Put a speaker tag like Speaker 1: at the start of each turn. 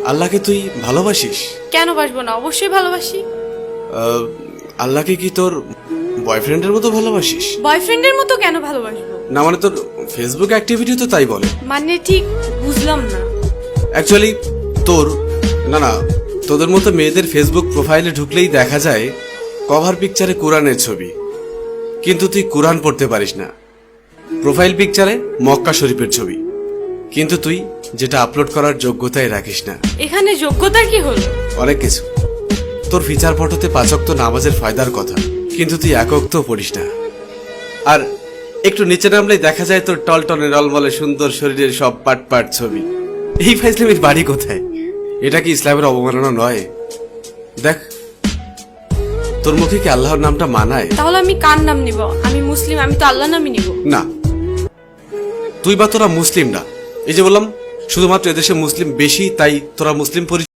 Speaker 1: আল্লাহকে তুই ভালোবাসিস?
Speaker 2: কেন বাসবো না, অবশ্যই ভালোবাসি।
Speaker 1: আল্লাহকে কি তোর বয়ফ্রেন্ডের মতো ভালোবাসিস?
Speaker 2: বয়ফ্রেন্ডের মতো কেন ভালোবাসবো?
Speaker 1: না মানে তোর ফেসবুক অ্যাক্টিভিটি তো তাই বলে।
Speaker 2: মানে ঠিক বুঝলাম না।
Speaker 1: অ্যাকচুয়ালি তোর না তোদের মতো মেয়েদের ফেসবুক প্রোফাইলে ঢুকলেই দেখা যায় কভার পিকচারে কোরআনের ছবি, কিন্তু তুই কোরআন পড়তে পারিস না। প্রোফাইল পিকচারে মক্কা শরীফের ছবি, কিন্তু তুই যেটা আপলোড করার যোগ্যতাই রাখিস না।
Speaker 2: এখানে যোগ্যতার কি হলো?
Speaker 1: অনেক কিছু। তোর ফিচার ফটোতে 5 ওয়াক্ত নামাজের ফায়দার কথা, কিন্তু তুই 1 ওয়াক্তও পড়িস না। আর একটু নিচে নামলেই দেখা যায় তোর টলটনে রলমলে সুন্দর শরীরের সব পাট পাট ছবি। এই ফাইজলামির বাড়ি কোথায়? এটা কি ইসলামের অবমাননা নয়? দেখ, তোর মুখে কি আল্লাহর নামটা মানায়?
Speaker 2: তাহলে আমি কার নাম নিব? আমি মুসলিম, আমি তো আল্লাহ নামই নিব।
Speaker 1: না, তুই বা তোরা মুসলিম না। এই যে বললাম, শুধুমাত্র এদেশে মুসলিম বেশি, তাই তোরা মুসলিম